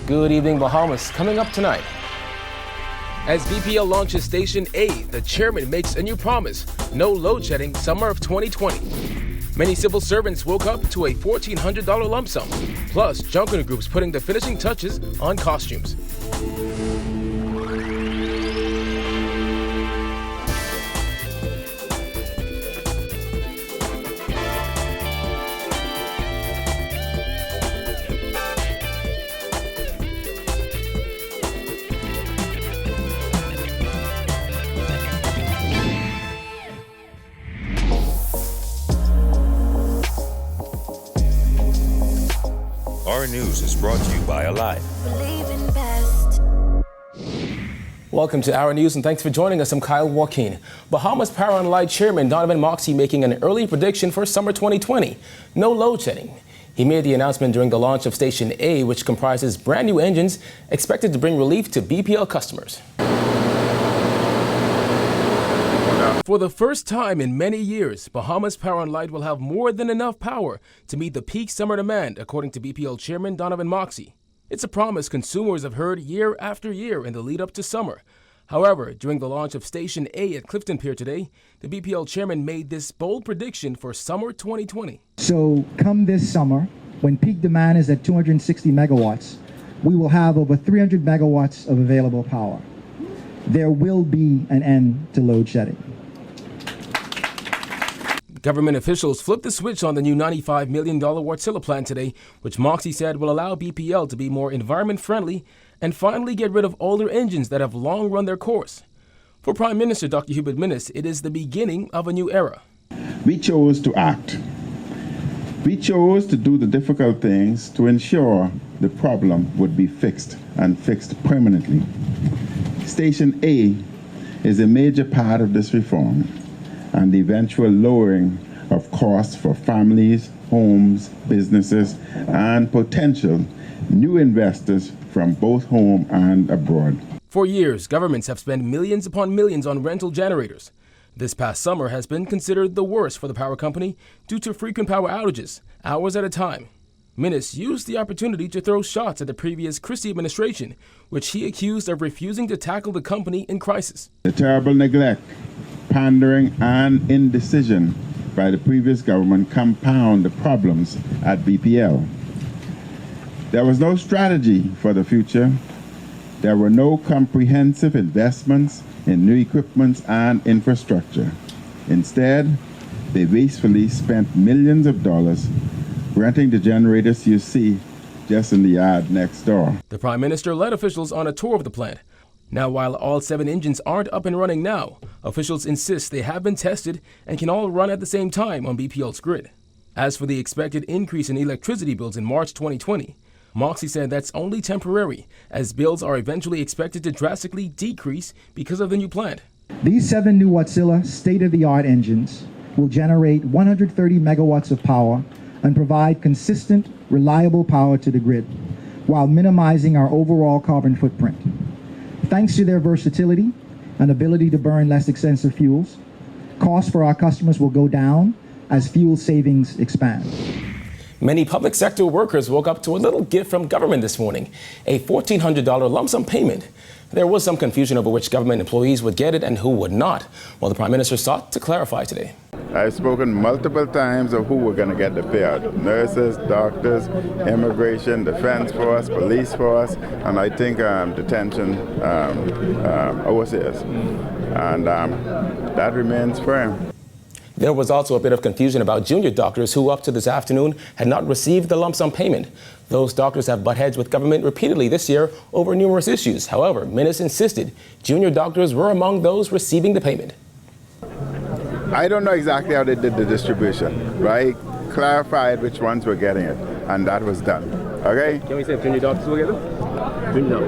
Good evening, Bahamas. Coming up tonight. As BPL launches Station A, the chairman makes a new promise: no load shedding summer of 2020. Many civil servants woke up to a $1,400 lump sum, plus junker groups putting the finishing touches on costumes. Our News is brought to you by Alive. Welcome to Our News and thanks for joining us. I'm Kyle Joaquin. Bahamas Power and Light Chairman Donovan Moxey making an early prediction for summer 2020. No load shedding. He made the announcement during the launch of Station A, which comprises brand new engines expected to bring relief to BPL customers. For the first time in many years, Bahamas Power and Light will have more than enough power to meet the peak summer demand, according to BPL Chairman Donovan Moxey. It's a promise consumers have heard year after year in the lead up to summer. However, during the launch of Station A at Clifton Pier today, the BPL chairman made this bold prediction for summer 2020. So come this summer, when peak demand is at 260 megawatts, we will have over 300 megawatts of available power. There will be an end to load shedding. Government officials flipped the switch on the new $95 million Wärtsilä plant today, which Moxey said will allow BPL to be more environment-friendly and finally get rid of older engines that have long run their course. For Prime Minister Dr. HUBERT MINNIS, it is the beginning of a new era. We chose to act. We chose to do the difficult things to ensure the problem would be fixed and fixed permanently. Station A is a major part of this reform and the eventual lowering of costs for families, homes, businesses, and potential new investors from both home and abroad. For years, governments have spent millions upon millions on rental generators. This past summer has been considered the worst for the power company due to frequent power outages, hours at a time. MINNIS used the opportunity to throw shots at the previous Christie administration, which he accused of refusing to tackle the company in crisis. The terrible neglect, pandering, and indecision by the previous government compound the problems at BPL. There was no strategy for the future. There were no comprehensive investments in new equipment and infrastructure. Instead, they wastefully spent millions of dollars renting the generators you see just in the yard next door. The Prime Minister led officials on a tour of the plant. Now, while all 7 engines aren't up and running now, officials insist they have been tested and can all run at the same time on BPL's grid. As for the expected increase in electricity bills in March 2020, Moxey said that's only temporary, as bills are eventually expected to drastically decrease because of the new plant. These 7 new Wärtsilä state-of-the-art engines will generate 130 megawatts of power and provide consistent, reliable power to the grid, while minimizing our overall carbon footprint. Thanks to their versatility and ability to burn less expensive fuels, costs for our customers will go down as fuel savings expand. Many public sector workers woke up to a little gift from government this morning, a $1,400 lump sum payment. There was some confusion over which government employees would get it and who would not, while the Prime Minister sought to clarify today. I've spoken multiple times of who we're going to get the payout: nurses, doctors, immigration, defense force, police force, and I think detention overseers. And that remains firm. There was also a bit of confusion about junior doctors who, up to this afternoon, had not received the lump sum payment. Those doctors have butt heads with government repeatedly this year over numerous issues. However, MINNIS insisted junior doctors were among those receiving the payment. I don't know exactly how they did the distribution, right? Clarified which ones were getting it, and that was done. Okay? Can we say if junior doctors were getting it? No.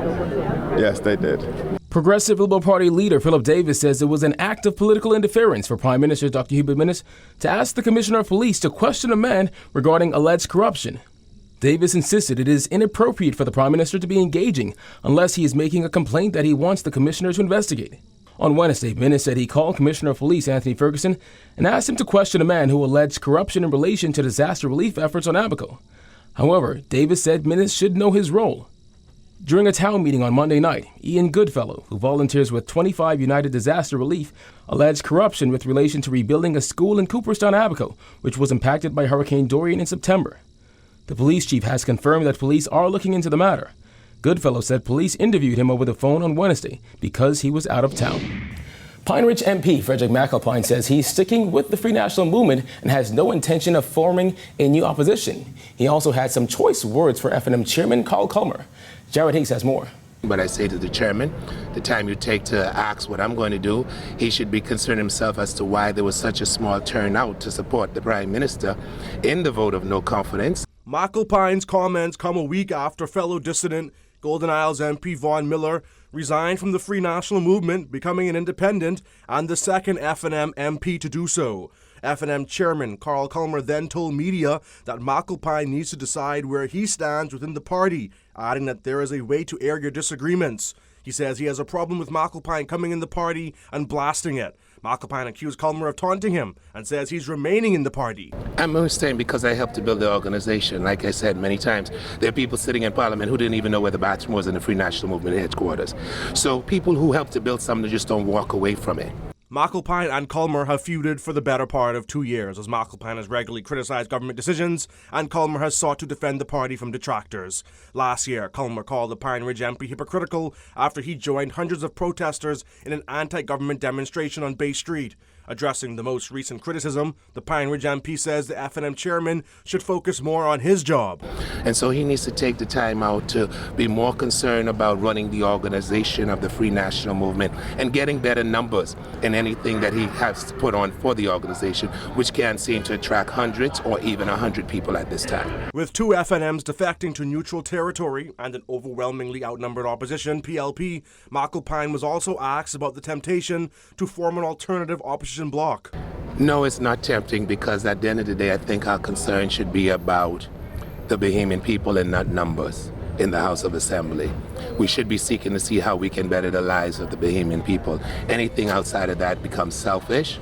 Yes, they did. Progressive Liberal Party leader Philip Davis says it was an act of political interference for Prime Minister Dr. HUBERT MINNIS to ask the Commissioner of Police to question a man regarding alleged corruption. Davis insisted it is inappropriate for the Prime Minister to be engaging unless he is making a complaint that he wants the Commissioner to investigate. On Wednesday, MINNIS said he called Commissioner of Police Anthony Ferguson and asked him to question a man who alleged corruption in relation to disaster relief efforts on Abaco. However, Davis said MINNIS should know his role. During a town meeting on Monday night, Ian Goodfellow, who volunteers with 25 United Disaster Relief, alleged corruption with relation to rebuilding a school in Cooperstown, Abaco, which was impacted by Hurricane Dorian in September. The police chief has confirmed that police are looking into the matter. Goodfellow said police interviewed him over the phone on Wednesday because he was out of town. Pine Ridge MP Frederick McAlpine says he's sticking with the Free National Movement and has no intention of forming a new opposition. He also had some choice words for F&M Chairman Carl Culmer. Jared Hicks has more. But I say to the chairman, the time you take to ask what I'm going to do, he should be concerned himself as to why there was such a small turnout to support the Prime Minister in the vote of no confidence. McAlpine's comments come a week after fellow dissident Golden Isles MP Vaughn Miller resigned from the Free National Movement, becoming an independent and the second F&M MP to do so. F&M Chairman Carl Culmer then told media that McAlpine needs to decide where he stands within the party, adding that there is a way to air your disagreements. He says he has a problem with McAlpine coming in the party and blasting it. McAlpine accused Culmer of taunting him and says he's remaining in the party. I'm staying because I helped to build the organization. Like I said many times, there are people sitting in Parliament who didn't even know where the bathroom was in the Free National Movement headquarters. So people who help to build something just don't walk away from it. McAlpine and Culmer have feuded for the better part of 2 years, as McAlpine has regularly criticized government decisions and Culmer has sought to defend the party from detractors. Last year, Culmer called the Pine Ridge MP hypocritical after he joined hundreds of protesters in an anti-government demonstration on Bay Street. Addressing the most recent criticism, the Pine Ridge MP says the F&M chairman should focus more on his job. And so he needs to take the time out to be more concerned about running the organization of the Free National Movement and getting better numbers in anything that he has to put on for the organization, which can seem to attract hundreds or even 100 people at this time. With two F&Ms defecting to neutral territory and an overwhelmingly outnumbered opposition, PLP, McAlpine was also asked about the temptation to form an alternative opposition bloc. No, it's not tempting, because at the end of the day, I think our concern should be about the Bahamian people and not numbers in the House of Assembly. We should be seeking to see how we can better the lives of the Bahamian people. Anything outside of that becomes selfish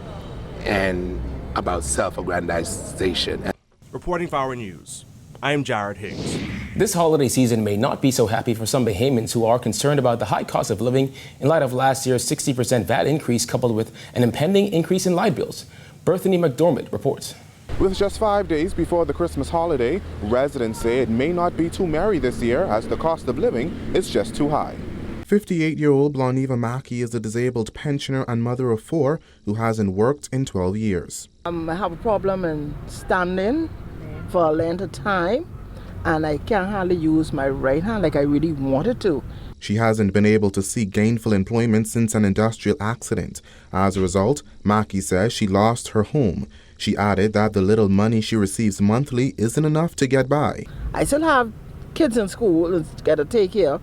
and about self-aggrandization. Reporting for Our News, I am Jared Higgs. This holiday season may not be so happy for some Bahamians who are concerned about the high cost of living in light of last year's 60% VAT increase coupled with an impending increase in light bills. Bethany McDormand reports. With just 5 days before the Christmas holiday, residents say it may not be too merry this year as the cost of living is just too high. 58-year-old Bloniva Mackey is a disabled pensioner and mother of 4 who hasn't worked in 12 years. I have a problem in standing for a length of time, and I can't hardly use my right hand like I really wanted to. She hasn't been able to seek gainful employment since an industrial accident. As a result, Mackey says she lost her home. She added that the little money she receives monthly isn't enough to get by. I still have kids in school and got to take care,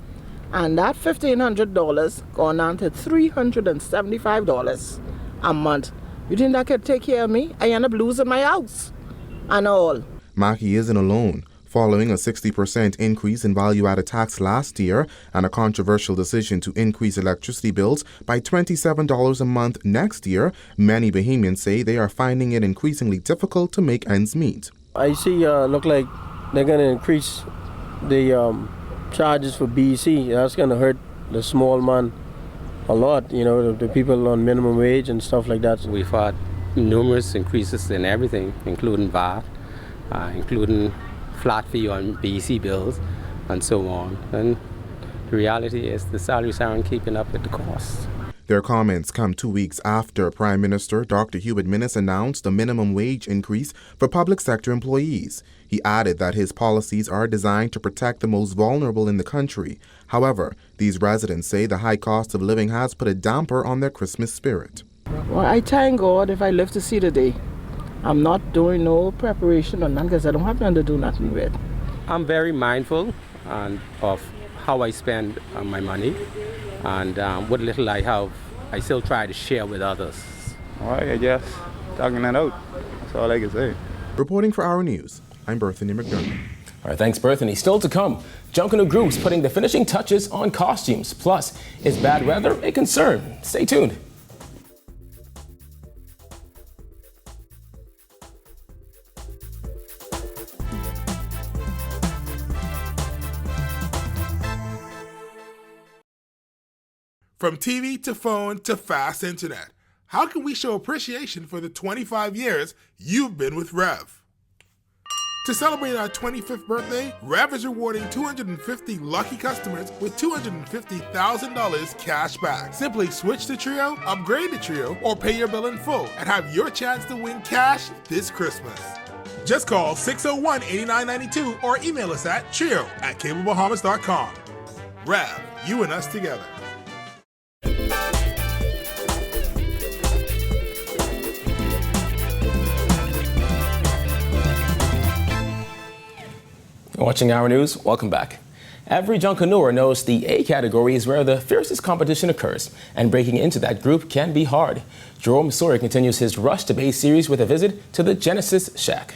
and that $1,500 gone down to $375 a month. You think that could take care of me? I end up losing my house and all. Mackey isn't alone. Following a 60% increase in value-added tax last year and a controversial decision to increase electricity bills by $27 a month next year, many Bahamians say they are finding it increasingly difficult to make ends meet. I see look like they're going to increase the charges for BEC. That's going to hurt the small man a lot, you know, the people on minimum wage and stuff like that. We've had numerous increases in everything, including VAT, including flat fee on BEC bills, and so on. And the reality is the salaries aren't keeping up with the costs. Their comments come 2 weeks after Prime Minister Dr. HUBERT MINNIS announced a minimum wage increase for public sector employees. He added that his policies are designed to protect the most vulnerable in the country. However, these residents say the high cost of living has put a damper on their Christmas spirit. Well, I thank God if I live to see the day. I'm not doing no preparation or none because I don't have nothing to do nothing with. I'm very mindful of how I spend my money, and what little I have, I still try to share with others. All right, I guess talking that out. That's all I can say. Reporting for Our News, I'm Bethany McDermott. All right, thanks, Bethany. Still to come, Junkanoo Group's putting the finishing touches on costumes. Plus, is bad weather a concern? Stay tuned. From TV to phone to fast internet, how can we show appreciation for the 25 years you've been with Rev? To celebrate our 25th birthday, Rev is rewarding 250 lucky customers with $250,000 cash back. Simply switch to Trio, upgrade to Trio, or pay your bill in full and have your chance to win cash this Christmas. Just call 601-8992 or email us at trio@cablebahamas.com. Rev, you and us together. Watching Our News, welcome back. Every Junkanooer knows the A category is where the fiercest competition occurs, and breaking into that group can be hard. Jerome Sawyer continues his Rush to Base series with a visit to the Genesis Shack.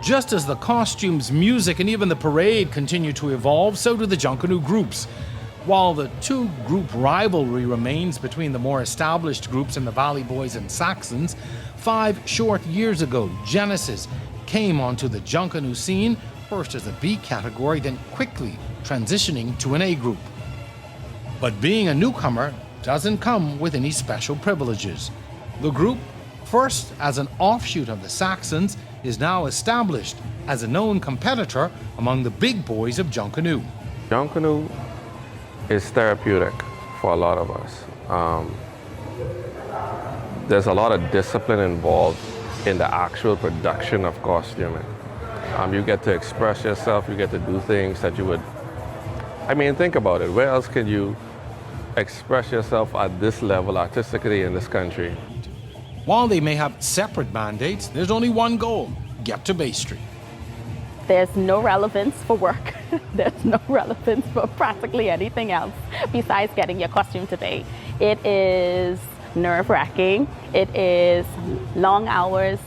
Just as the costumes, music, and even the parade continue to evolve, so do the Junkanoo groups. While the two-group rivalry remains between the more established groups in the Valley Boys and Saxons, 5 short years ago, Genesis came onto the Junkanoo scene, first as a B category, then quickly transitioning to an A group. But being a newcomer doesn't come with any special privileges. The group, first as an offshoot of the Saxons, is now established as a known competitor among the big boys of Junkanoo. Junkanoo is therapeutic for a lot of us. There's a lot of discipline involved in the actual production of costuming. You get to express yourself, you get to do things that you would, think about it. Where else can you express yourself at this level artistically in this country? While they may have separate mandates, there's only one goal: get to Bay Street. There's no relevance for work. There's no relevance for practically anything else besides getting your costume today. It is nerve-wracking. It is long hours,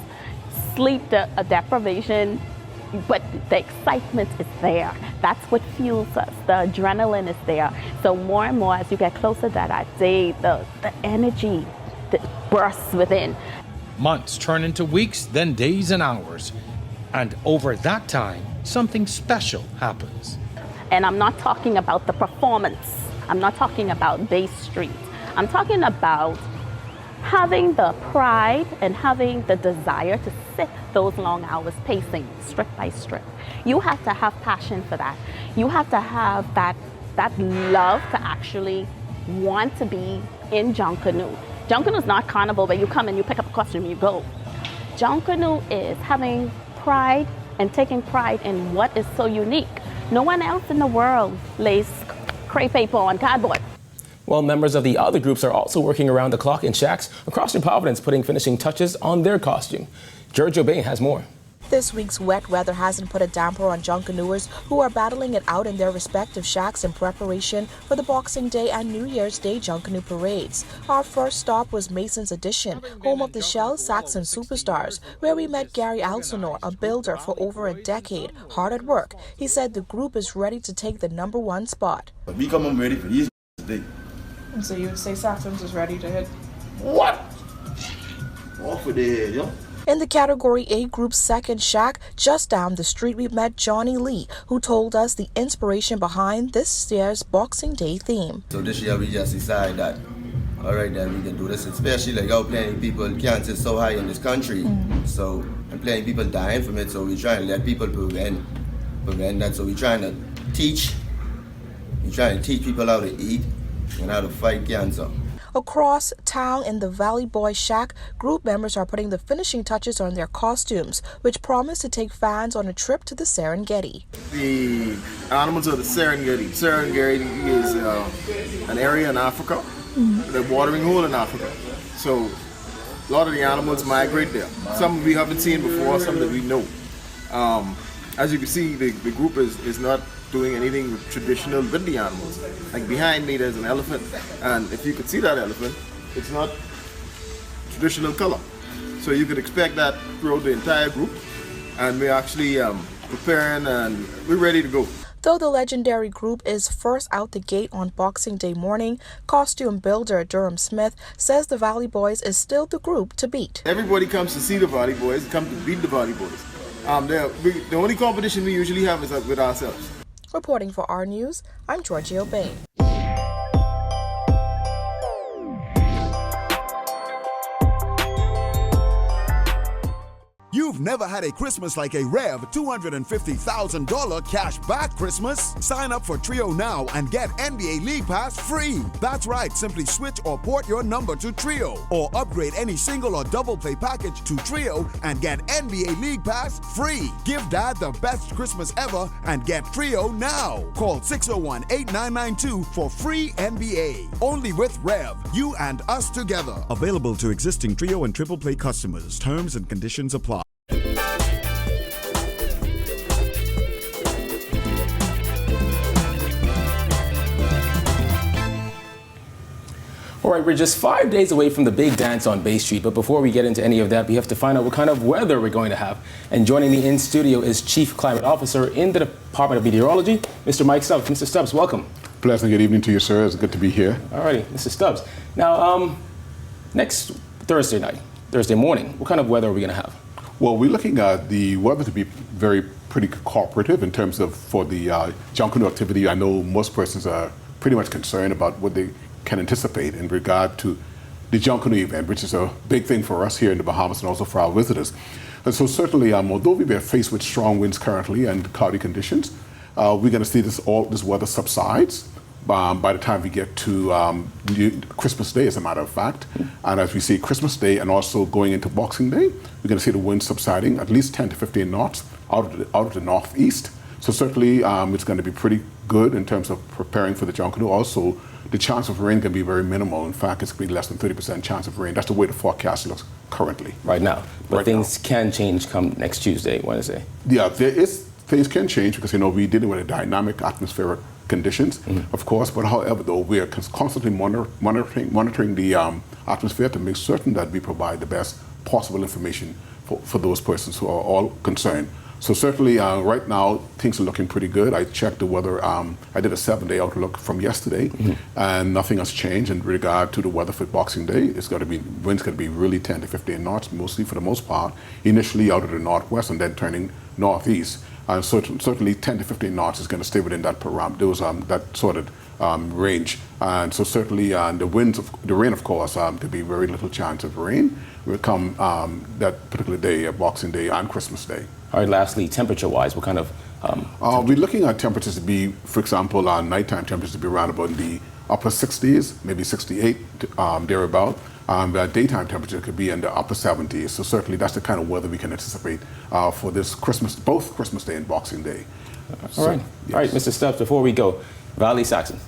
sleep deprivation, but the excitement is there. That's what fuels us. The adrenaline is there. So more and more as you get closer to that day, the energy that bursts within. Months turn into weeks, then days and hours. And over that time, something special happens. And I'm not talking about the performance. I'm not talking about Bay Street. I'm talking about having the pride and having the desire to sit those long hours pacing strip by strip. You have to have passion for that. You have to have that love to actually want to be in Junkanoo. Junkanoo is not carnival where you come and you pick up a costume and you go. Junkanoo is having pride and taking pride in what is so unique. No one else in the world lays crepe paper on cardboard. Well, members of the other groups are also working around the clock in shacks across New Providence, putting finishing touches on their costume. Giorgio Bain has more. This week's wet weather hasn't put a damper on Junkanooers who are battling it out in their respective shacks in preparation for the Boxing Day and New Year's Day Junkanoo parades. Our first stop was Mason's Addition, home of the Shell Saxon Superstars, where we met Gary Alcinor, a builder for over a decade, hard at work. He said the group is ready to take the #1 spot. We come home ready for these today. And so you would say Saxons is ready to hit? What? Off with the head, yo. In the Category A Group's second shack, just down the street, we met Johnny Lee, who told us the inspiration behind this year's Boxing Day theme. So this year we just decided that, all right, then we can do this, especially like how plenty people can't sit so high in this country. So, and plenty people dying from it, so we're trying to let people prevent that. So we're trying to teach people how to eat and how to fight cancer. Across town in the Valley Boy Shack, group members are putting the finishing touches on their costumes, which promise to take fans on a trip to the Serengeti. The animals of the Serengeti. Serengeti is an area in Africa, the watering hole in Africa. So a lot of the animals migrate there. Some we haven't seen before, some that we know. As you can see, the group is not doing anything traditional with the animals. Like behind me there's an elephant, and if you could see that elephant, it's not traditional color. So you could expect that throughout the entire group, and we're actually preparing and we're ready to go. Though the legendary group is first out the gate on Boxing Day morning, costume builder Durham Smith says the Valley Boys is still the group to beat. Everybody comes to see the Valley Boys, come to beat the Valley Boys. The only competition we usually have is with ourselves. Reporting for Our News, I'm Giorgio Bain. You've never had a Christmas like a Rev $250,000 cash back Christmas? Sign up for Trio now and get NBA League Pass free. That's right, simply switch or port your number to Trio or upgrade any single or double play package to Trio and get NBA League Pass free. Give Dad the best Christmas ever and get Trio now. Call 601-8992 for free NBA. Only with Rev, you and us together. Available to existing Trio and triple play customers. Terms and conditions apply. All right, we're just 5 days away from the big dance on Bay Street, but before we get into any of that, we have to find out what kind of weather we're going to have. And joining me in studio is Chief Climate Officer in the Department of Meteorology, Mr. Mike Stubbs. Mr. Stubbs, welcome. Pleasant good evening to you, sir. It's good to be here. All righty, Mr. Stubbs. Now, next Thursday morning, what kind of weather are we going to have? Well, we're looking at the weather to be pretty cooperative in terms of for the Junkanoo activity. I know most persons are pretty much concerned about what they can anticipate in regard to the Junkanoo event, which is a big thing for us here in the Bahamas and also for our visitors. And so certainly, although we are faced with strong winds currently and cloudy conditions, we're going to see this weather subsides by the time we get to Christmas Day, as a matter of fact. And as we see Christmas Day and also going into Boxing Day, we're going to see the wind subsiding at least 10 to 15 knots out of the northeast. So certainly it's going to be pretty good in terms of preparing for the Junkanoo. Also, the chance of rain can be very minimal. In fact, it's going to be less than 30% chance of rain. That's the way the forecast looks currently. Right now. But things can change come next Tuesday, Wednesday. Yeah, things can change because, we're dealing with a dynamic atmospheric conditions, of course. But however, though, we are constantly monitoring the atmosphere to make certain that we provide the best possible information for those persons who are all concerned. So certainly, right now, things are looking pretty good. I checked the weather. I did a 7-day outlook from yesterday, and nothing has changed in regard to the weather for Boxing Day. It's going to be winds going to be really 10 to 15 knots, mostly for the most part. Initially out of the northwest and then turning northeast. And certainly 10 to 15 knots is going to stay within that that sort of range. And so certainly the rain, of course, there'll be very little chance of rain. Will come that particular day, Boxing Day and Christmas Day. All right, lastly, temperature-wise, what kind of... we're looking at temperatures to be, for example, nighttime temperatures to be around about in the upper 60s, maybe 68, thereabout. Daytime temperature could be in the upper 70s. So certainly that's the kind of weather we can anticipate for this Christmas, both Christmas Day and Boxing Day. All right. Yes. All right, Mr. Stubbs, before we go, Valley Saxon.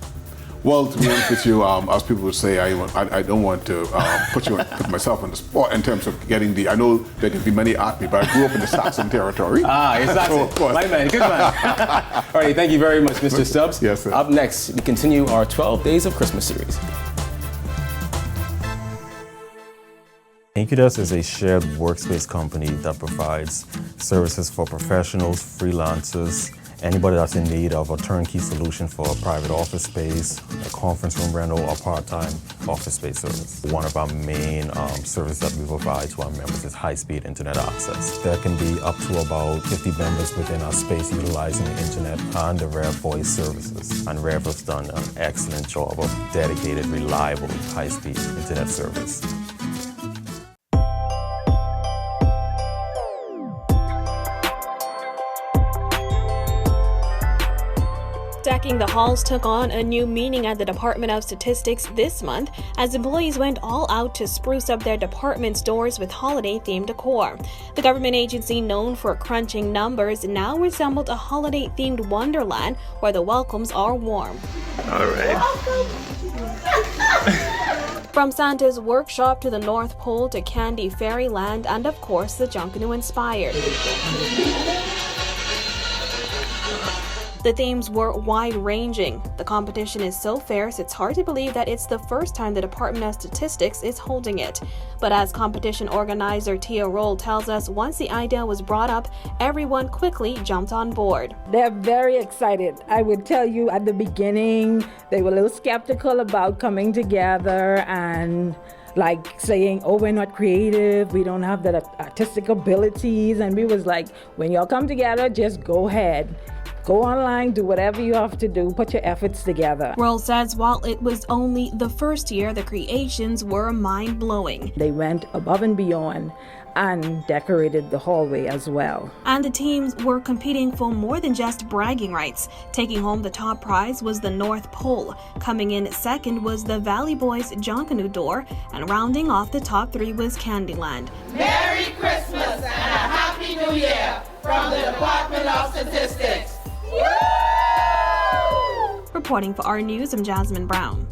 Well, to be honest with you, as people would say, I don't want to put myself on the spot in terms of getting I know there can be many at me, but I grew up in the Saxon territory. You're Saxon. So, my man, good man. All right, thank you very much, Mr. Stubbs. Yes, sir. Up next, we continue our 12 Days of Christmas series. Incudus is a shared workspace company that provides services for professionals, freelancers, anybody that's in need of a turnkey solution for a private office space, a conference room rental, or part-time office space service. One of our main services that we provide to our members is high-speed internet access. There can be up to about 50 members within our space utilizing the internet and the Rev voice services. And Rev has done an excellent job of dedicated, reliable, high-speed internet service. Decking the halls took on a new meaning at the Department of Statistics this month as employees went all out to spruce up their department's doors with holiday-themed decor. The government agency known for crunching numbers now resembled a holiday-themed wonderland where the welcomes are warm. All right. From Santa's workshop to the North Pole to Candy Fairyland and of course the Junkanoo inspired. The themes were wide-ranging. The competition is so fierce, it's hard to believe that it's the first time the Department of Statistics is holding it. But as competition organizer Tia ROLLE tells us, once the idea was brought up, everyone quickly jumped on board. They're very excited. I would tell you at the beginning, they were a little skeptical about coming together and like saying, oh, we're not creative, we don't have the artistic abilities. And we was like, when y'all come together, just go ahead. Go online, do whatever you have to do, put your efforts together. ROLLE says while it was only the first year, the creations were mind-blowing. They went above and beyond and decorated the hallway as well. And the teams were competing for more than just bragging rights. Taking home the top prize was the North Pole. Coming in second was the Valley Boys Junkanoo door, and rounding off the top three was Candyland. Merry Christmas and a Happy New Year from the Department of Statistics. Reporting for Our News, I'm Jasmine Brown.